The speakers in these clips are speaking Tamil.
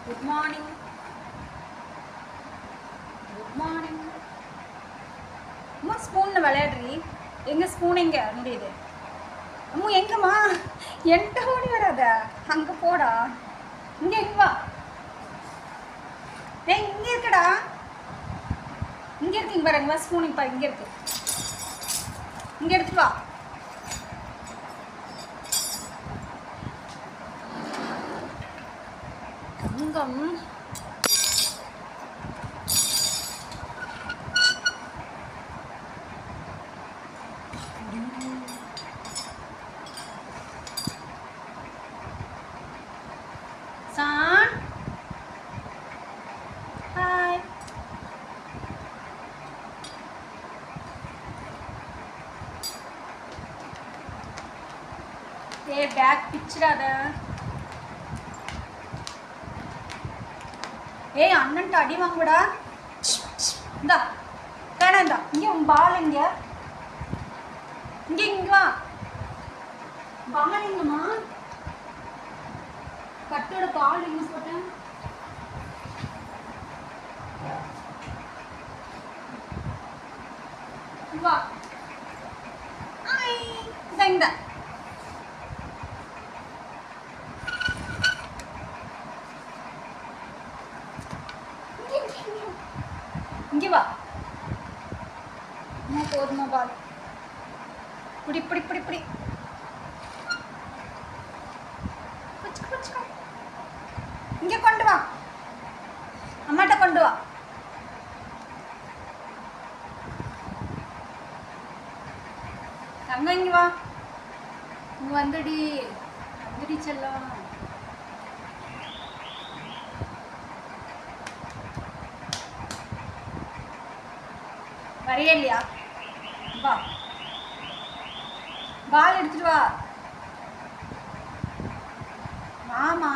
Good morning. Good morning. அம்மா ஸ்பூனில் விளையாடுறி. எங்கே ஸ்பூன் எங்கே முடியுது? அம்மா எங்கம்மா? என்கிட்ட ஓடி வராத. அங்கே போடா. இங்கே எங்க வா. ஏய் இங்கே இருக்குடா. இங்கே இருக்கு. இங்கே பாருங்க ஸ்பூன் இப்போ இங்கே இருக்கு. இங்கே எடுத்துட்டு வா. தங்கம் சான் ஹாய். ஏ பேக் பிச்சிடாத. ஏய் அண்ணன்ட்ட அடி வாங்குடா. இந்தா வேணாம். இந்தா இங்கே உன் பால் இங்கே இங்கே இங்கே வா. பால் எங்கம்மா? கட்டோட பால் எங்க போட்டேன்? வா. இந்த இந்த இங்கே வா. போதுமா பால்? பிடி பிடி பிடி பிடி. இங்கே கொண்டு வா. அம்மாட்ட கொண்டு வா. தங்க இங்கே வா. இங்கே வந்துடி. வந்துடி செல்லம். வரையா இல்லையா? வா. பால் எடுத்துட்டு வா. வாமா.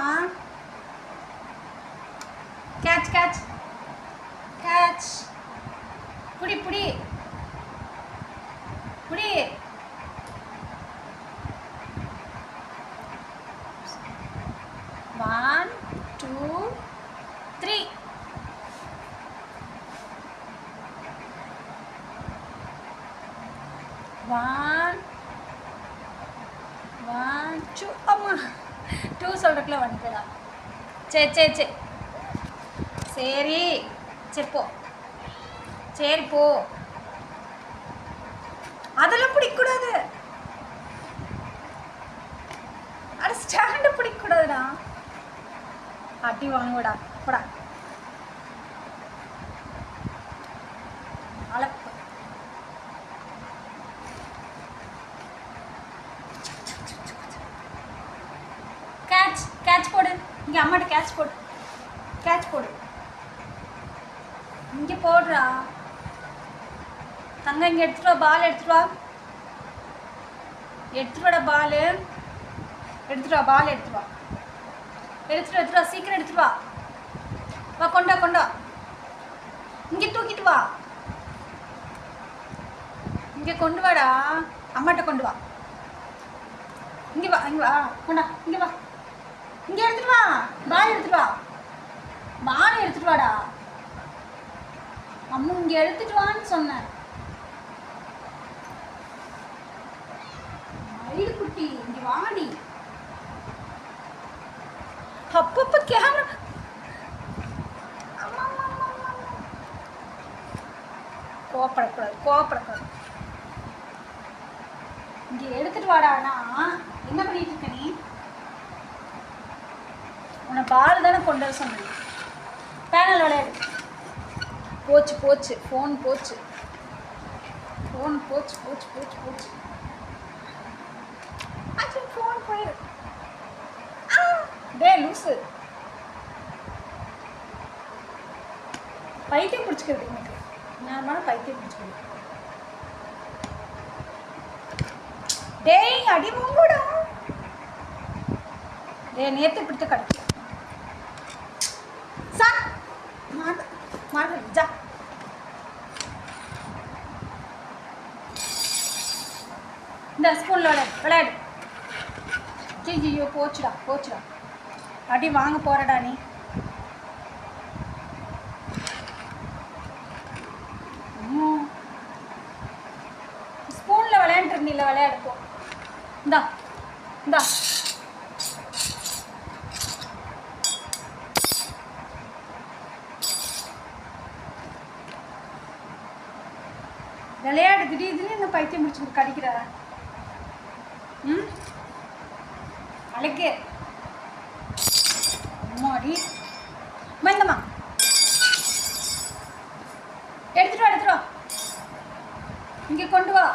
Catch catch catch. புடி புடி புடி. One two three. One one two. அம்மா டூ சொல்கிறதுக்குள்ள வந்துடா. சரி சரி சரி சரி சரி போ. சரி போ. அதெல்லாம் பிடிக்கக்கூடாது. அது ஸ்டாண்டு பிடிக்கக்கூடாதுடா. அட்டி வாங்குடா. போடா. அழப்பு. கேட்ச் கேட்ச் போடு. இங்கே அம்மாட்ட கேட்ச் போடு. கேட்ச் போடு. இங்கே போடுறா. தங்க இங்கே எடுத்துட்டு வா. பால் எடுத்துட்டு வா. எடுத்துட்டு வாடா பால். எடுத்துட்டு வா. பால் எடுத்துட்டு வா. எடுத்துட்டு வா. சீக்கிரம் எடுத்துட்டு வா. வா கொண்டா கொண்டா. இங்கே தூக்கிட்டு வா. இங்கே கொண்டு வாடா. அம்மாட்ட கொண்டு வா. இங்கே வா. இங்கே வா. கொண்டா. இங்கே வா. இங்கே எடுத்துட்டு வா. பால் எடுத்துட்டு வா. பால் எடுத்துட்டு வாடா. அம்மா இங்கே எடுத்துட்டு வான்னு சொன்னேன். மயிடு குட்டி இங்கே வாடி. அப்பப்ப கேமரா. கோப்படக்கூடாது. கோப்படக்கூடாது. இங்கே எடுத்துட்டு வாடானா என்ன பண்ணிட்டு இருக்க நீ? உன்னை பால் தானே கொண்டு வர சொன்னேன். பேனல் விளையாடு. போச்சு போச்சு. ஃபோன் போச்சு. ஃபோன் போச்சு போச்சு போச்சு போச்சு. ஆச்சு ஃபோன் போயிரு. டே லூசு. பைத்தியம் பிடிச்சிக்கிறது எனக்கு. நார்மலாக பைத்தியம் பிடிச்சிக்கிறது. டேய் அடி மூங்கடா. டே நேற்று பிடித்த கிடைக்கும். சார் மாடு ஜா. இந்த ஸ்கூலில் விளையாடு. ஐயோ போச்சுடா போச்சுடா. அடி வாங்க போறடா நீ. விளையாடுப்போம். இந்தா இந்தா விளையாடு. திடீர்னு இந்த பைத்தியம் முடிச்சு கடிக்கிற. ம் அழைக்கு அம்மாடி. இந்தம்மா எடுத்துட்டு வா. இங்கே கொண்டு வா.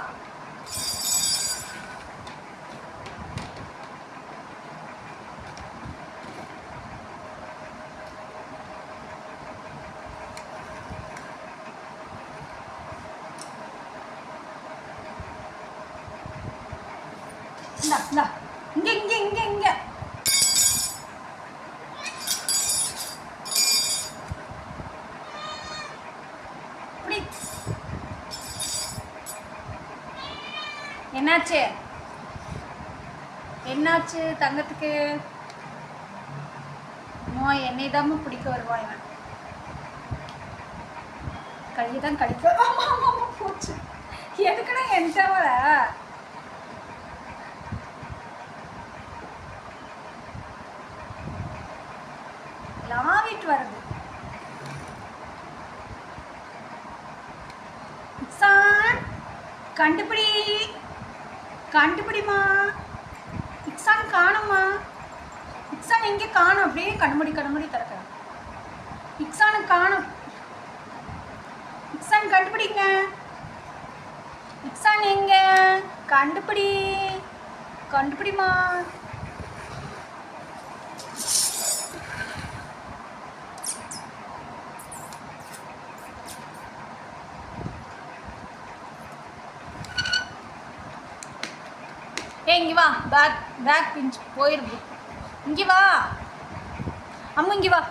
இந்தா இங்கே இங்கே இங்கே இங்கே இப்படி. என்னாச்சு என்னாச்சு தங்கத்துக்கு? நோய் என்னை தான் பிடிக்க வருவான் இவன். கையை தான் கடிக்க. போச்சு. எதுக்குன்னா என்கிட்ட வர லாவிட்டு வருது. இக்ஸான் கண்டுபிடி. கண்டுபிடிமா. இக்ஸான் காணுமா? இக்ஸான் எங்கே காணும்? அப்படியே கண்மூடி திறக்க. இக்ஸானு காணும். இக்ஸான் கண்டுபிடிங்க. இக்ஸான் எங்க? கண்டுபிடிமா. இங்கே வா. பேக் பிஞ்சு போயிருக்கு. இங்கே வா அம்மா, இங்கே வா.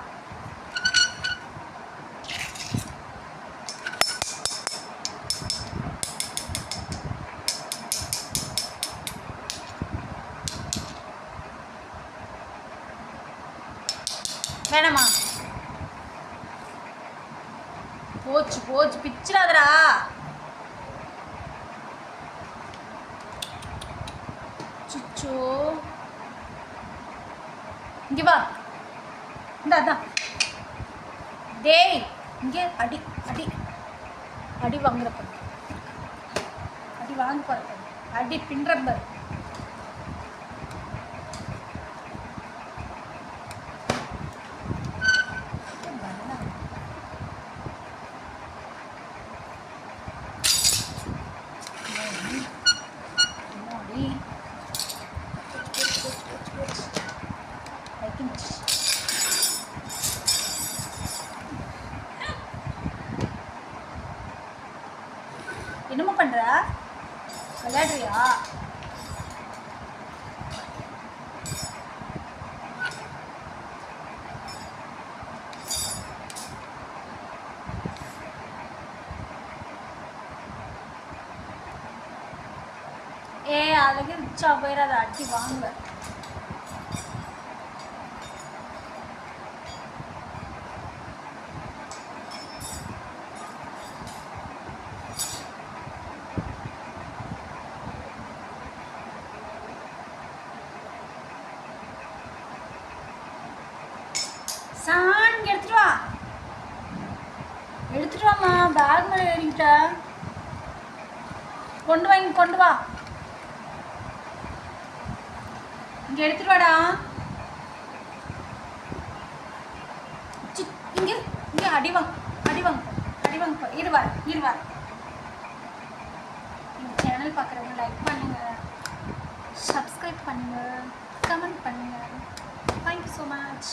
வேணாமா? போச்சு பிச்சிடாதடா. சுச்சோ. இங்கே வா. இந்தா டேய், இங்கே அடி வாங்குறப்ப அடி வாங்க போறப்ப அடி பின்றம்பர். என்னமா பண்ற? விளையாடுறியா? அதுக்கு ரிச்சா போயிடாத, அடி வாங்க. சான் எடுத்துட்டு வாமா. பேக் மேலே ஏறிக்கிட்ட. கொண்டு வா. இங்கே எடுத்துட்டு வாடா. இங்கே அடி வாங்க. இருவார். இந்த சேனல் பார்க்குறவங்க லைக் பண்ணுங்க, சப்ஸ்கிரைப் பண்ணுங்க, கமெண்ட் பண்ணுங்க. Thank you so much.